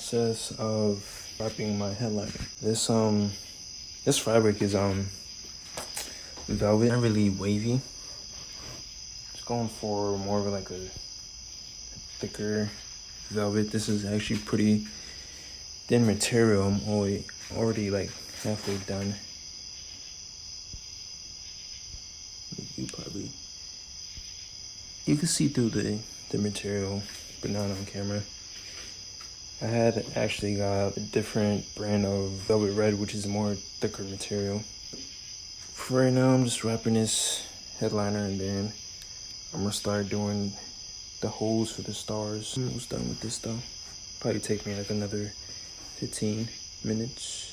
process of wrapping my headliner. This fabric is velvet, not really wavy. Just going for more of like a thicker velvet. This is actually pretty thin material. I'm already like halfway done. You can see through the material, but not on camera. I had actually got a different brand of velvet red, which is more thicker material. For right now, I'm just wrapping this headliner, and then I'm gonna start doing the holes for the stars. I'm almost done with this though. Probably take me like another 15 minutes.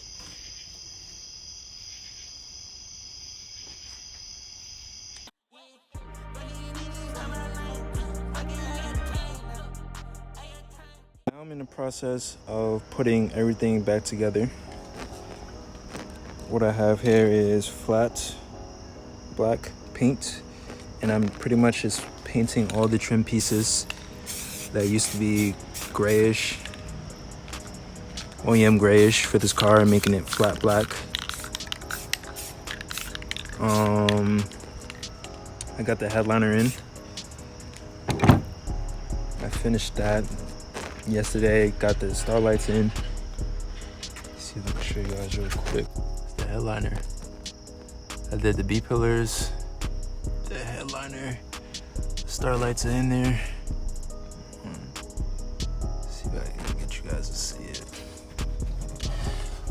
Now I'm in the process of putting everything back together. What I have here is flat black paint, and I'm pretty much just painting all the trim pieces that used to be grayish, OEM grayish for this car, and making it flat black. I got the headliner in. I finished that yesterday. Got the starlights in. Let's see if I can show you guys real quick. It's the headliner. I did the B pillars, the headliner, the starlights are in there. Let's see if I can get you guys to see it.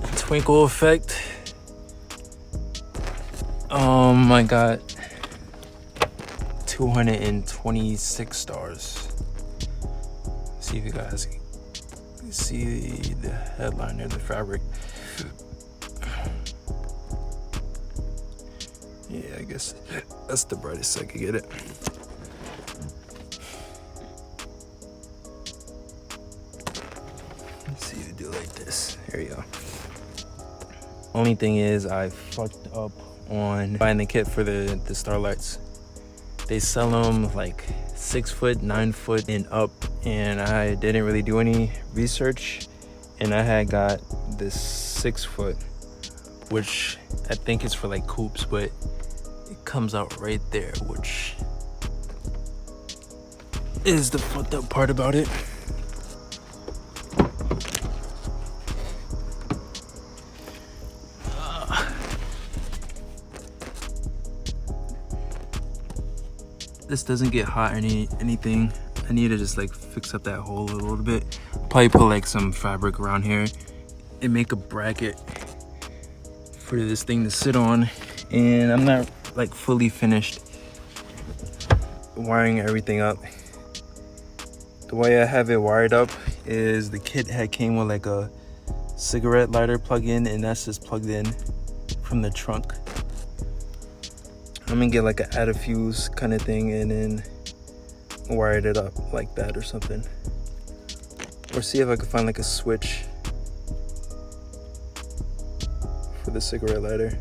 The twinkle effect. I got 226 stars. See if you guys can see the headliner, the fabric. Yeah, I guess that's the brightest I could get it. Let's see if you do it like this. Here you go. Only thing is I fucked up on buying the kit for the starlights. They sell them like 6 foot, 9 foot and up, and I didn't really do any research, and I had got this 6 foot, which I think is for like coupes, but it comes out right there, which is the fucked up part about it. This doesn't get hot or anything. I need to just like fix up that hole a little bit. Probably put like some fabric around here and make a bracket for this thing to sit on. And I'm not like fully finished wiring everything up. The way I have it wired up is the kit came with like a cigarette lighter plug-in, and that's just plugged in from the trunk. I'm gonna get like an add a fuse kind of thing and then wired it up like that or something. Or see if I can find like a switch for the cigarette lighter.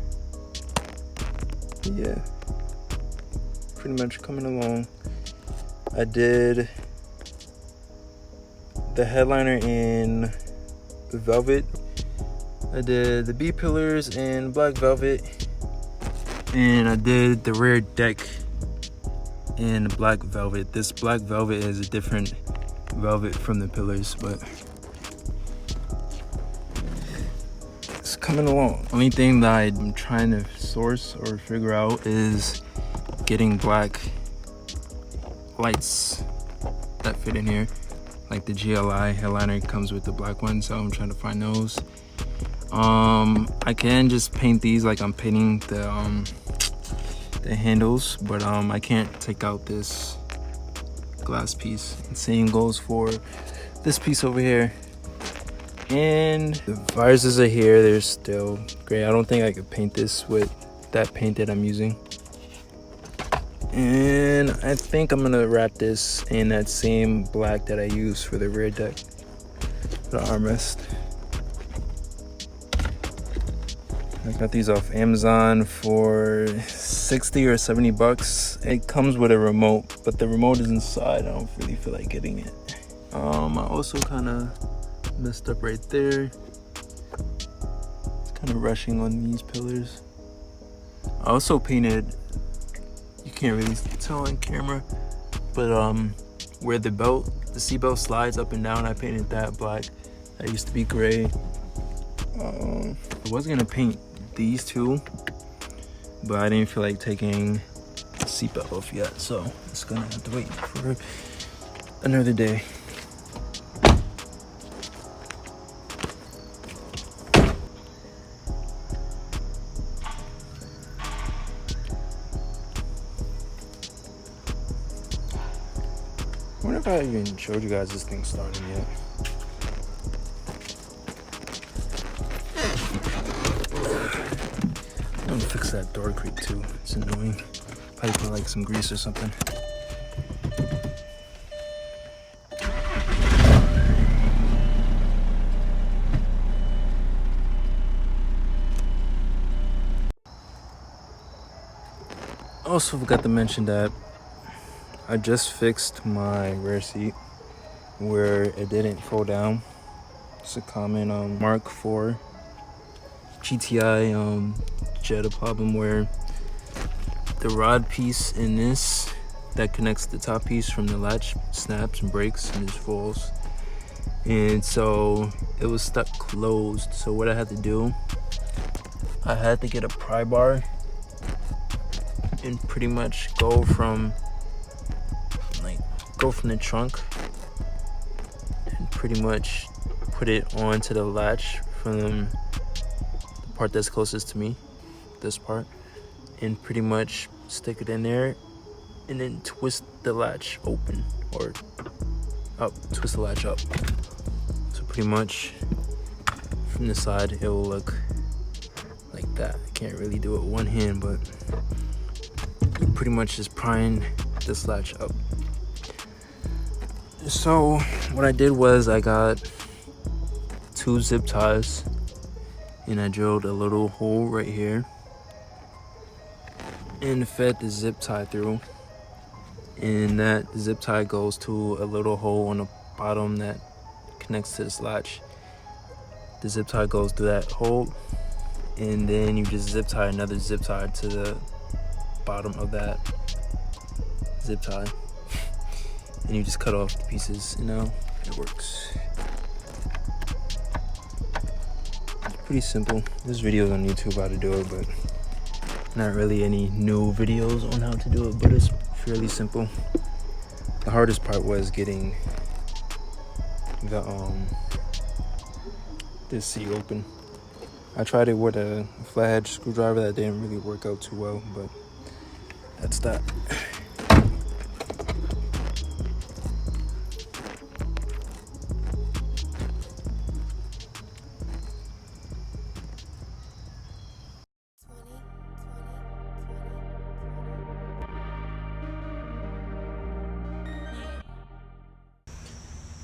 Yeah, pretty much coming along. I did the headliner in velvet. I did the B pillars in black velvet. And I did the rear deck in black velvet. This black velvet is a different velvet from the pillars, but it's coming along. Only thing that I'm trying to source or figure out is getting black lights that fit in here. Like the GLI headliner comes with the black one, so I'm trying to find those. I can just paint these like I'm painting the handles, but I can't take out this glass piece. The same goes for this piece over here. And the viruses are here. They're still gray. I don't think I could paint this with that paint that I'm using. And I think I'm gonna wrap this in that same black that I use for the rear deck, the armrest. I got these off Amazon for 60 or 70 bucks. It comes with a remote, but the remote is inside. I don't really feel like getting it. I also kind of messed up right there. It's kind of rushing on these pillars. I also painted, you can't really tell on camera, but where the seat belt slides up and down, I painted that black. That used to be gray. I was gonna paint these two, but I didn't feel like taking the seat belt off yet, so it's gonna have to wait for another day. I wonder if I even showed you guys this thing starting yet. I'm gonna fix that door creep too. It's annoying. Probably put like some grease or something. Also forgot to mention that I just fixed my rear seat where it didn't fold down. It's a common Mk4 TDi Jetta problem where the rod piece in this that connects the top piece from the latch snaps and breaks and just falls. And so it was stuck closed. So what I had to do, I had to get a pry bar and pretty much go from the trunk and pretty much put it onto the latch from the part that's closest to me, this part, and pretty much stick it in there and then twist the latch open or up, twist the latch up. So pretty much from the side it will look like that. I can't really do it with one hand, but you pretty much just prying this latch up. So what I did was I got 2 zip ties and I drilled a little hole right here and fed the zip tie through, and that zip tie goes to a little hole on the bottom that connects to this latch. The zip tie goes through that hole, and then you just zip tie another zip tie to the bottom of that zip tie, and you just cut off the pieces. You know, it works. It's pretty simple. There's videos on YouTube how to do it, but not really any new videos on how to do it, but it's fairly simple. The hardest part was getting this seat open. I tried it with a flathead screwdriver. That didn't really work out too well, but that's that.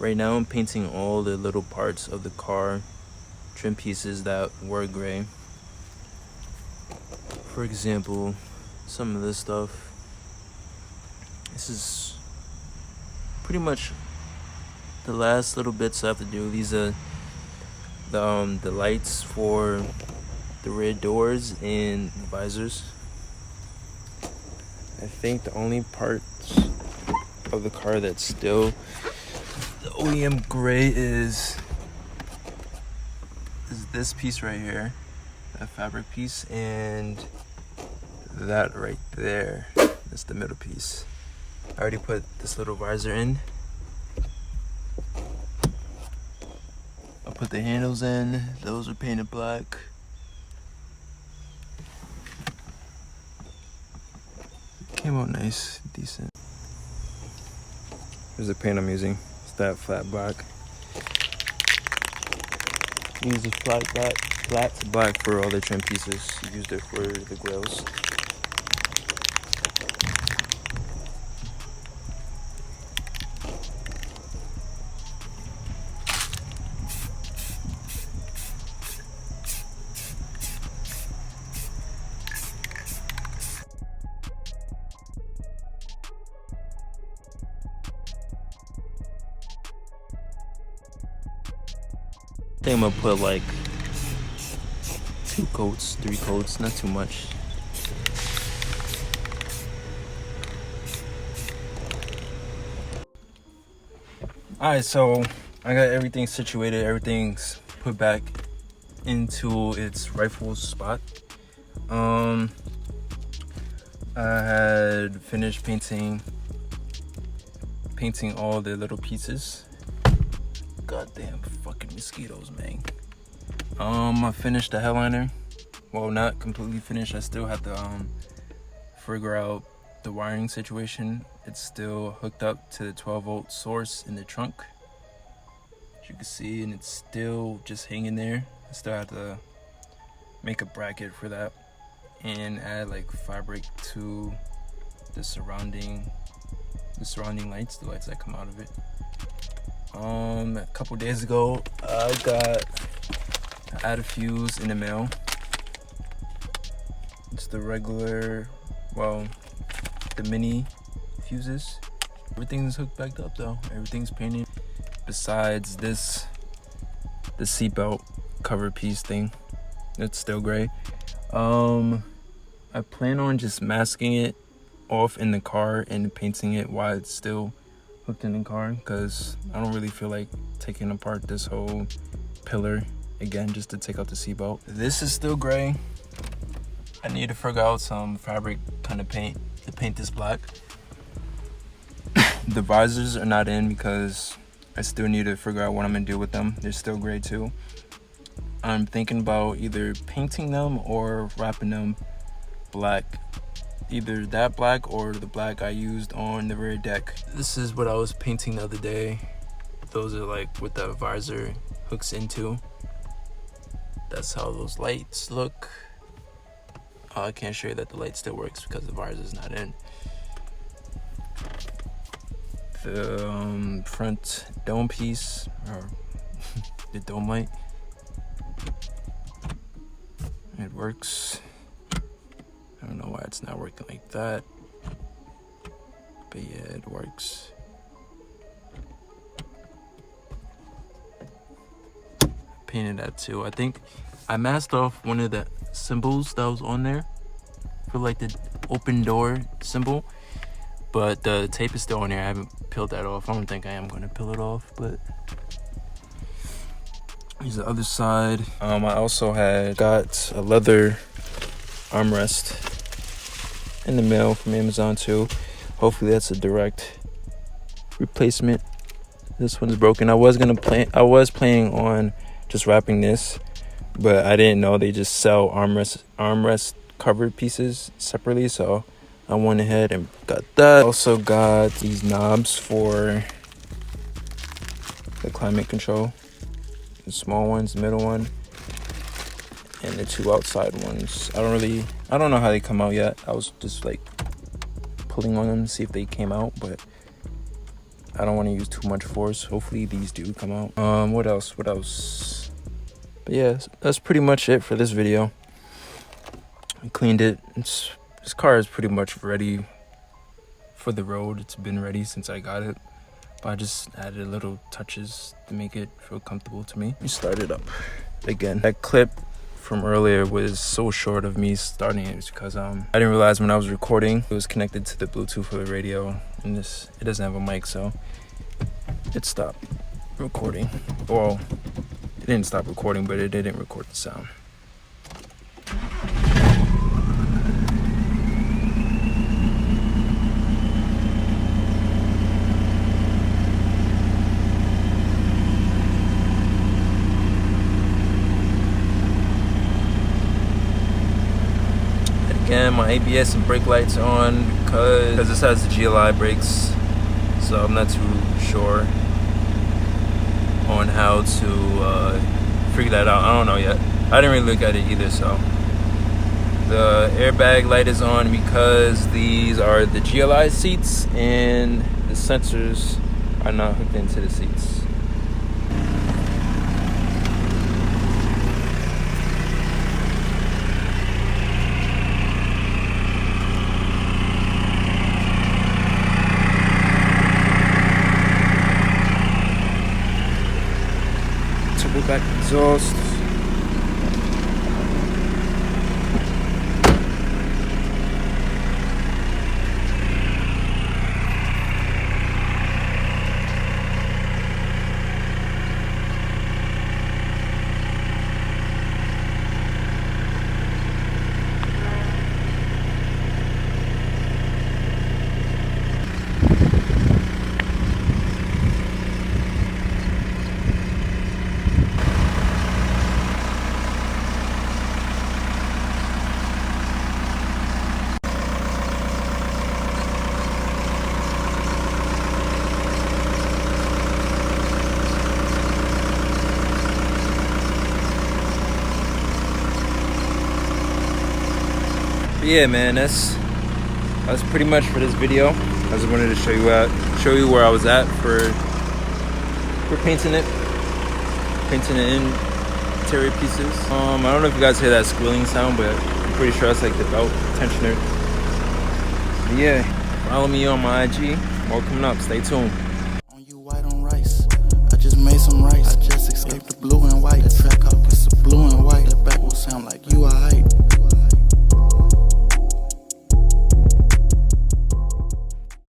Right now I'm painting all the little parts of the car, trim pieces that were gray. For example, some of this stuff. This is pretty much the last little bits I have to do. These are the lights for the rear doors and the visors. I think the only parts of the car that's still the OEM gray is this piece right here, that fabric piece, and that right there. That's the middle piece. I already put this little visor in. I'll put the handles in. Those are painted black. Came out nice, decent. Here's the paint I'm using. It's that flat black. Use the flat black for all the trim pieces. Used it for the grills. I think I'm gonna put like 2 coats, 3 coats, not too much. Alright, so I got everything situated, everything's put back into its rightful spot. I had finished painting all the little pieces. Goddamn fucking mosquitoes, man. I finished the headliner. Well, not completely finished. I still have to figure out the wiring situation. It's still hooked up to the 12-volt source in the trunk, as you can see, and it's still just hanging there. I still have to make a bracket for that and add like fabric to the surrounding lights, the lights that come out of it. A couple days ago, I added a fuse in the mail. It's the regular, well, the mini fuses. Everything's hooked back up though. Everything's painted. Besides this, the seatbelt cover piece thing, it's still gray. I plan on just masking it off in the car and painting it while it's still hooked in the car, because I don't really feel like taking apart this whole pillar again just to take out the seatbelt. This is still gray. I need to figure out some fabric kind of paint to paint this black. The visors are not in because I still need to figure out what I'm gonna do with them. They're still gray too. I'm thinking about either painting them or wrapping them black. Either that black or the black I used on the rear deck. This is what I was painting the other day. Those are like what the visor hooks into. That's how those lights look. I can't show you that the light still works because the visor is not in. The front dome piece, or the dome light, it works. I don't know why it's not working like that, but yeah, it works. Painted that too. I think I masked off one of the symbols that was on there for like the open door symbol, but the tape is still on there. I haven't peeled that off. I don't think I am going to peel it off, but here's the other side. I also got a leather armrest in the mail from Amazon too. Hopefully that's a direct replacement. This one's broken. I was planning on just wrapping this, but I didn't know they just sell armrest covered pieces separately, so I went ahead and got that. Also got these knobs for the climate control. The small ones, the middle one, and the 2 outside ones. I don't know how they come out yet. I was just like pulling on them to see if they came out, but I don't want to use too much force. Hopefully these do come out. What else? But yeah, that's pretty much it for this video. I cleaned it. This car is pretty much ready for the road. It's been ready since I got it, but I just added little touches to make it feel comfortable to me. Let me start it up again. That clip from earlier was so short of me starting it because I didn't realize when I was recording it was connected to the Bluetooth for the radio, and it doesn't have a mic, so it stopped recording. Well, it didn't stop recording, but it didn't record the sound. Again, my ABS and brake lights on because this has the GLI brakes, so I'm not too sure on how to figure that out. I don't know yet. I didn't really look at it either. So the airbag light is on because these are the GLI seats and the sensors are not hooked into the seats. back exhaust. Yeah, man, that's pretty much for this video. I just wanted to show you where I was at for painting the interior pieces. I don't know if you guys hear that squealing sound, but I'm pretty sure that's like the belt tensioner. But yeah, follow me on my IG. More coming up. Stay tuned.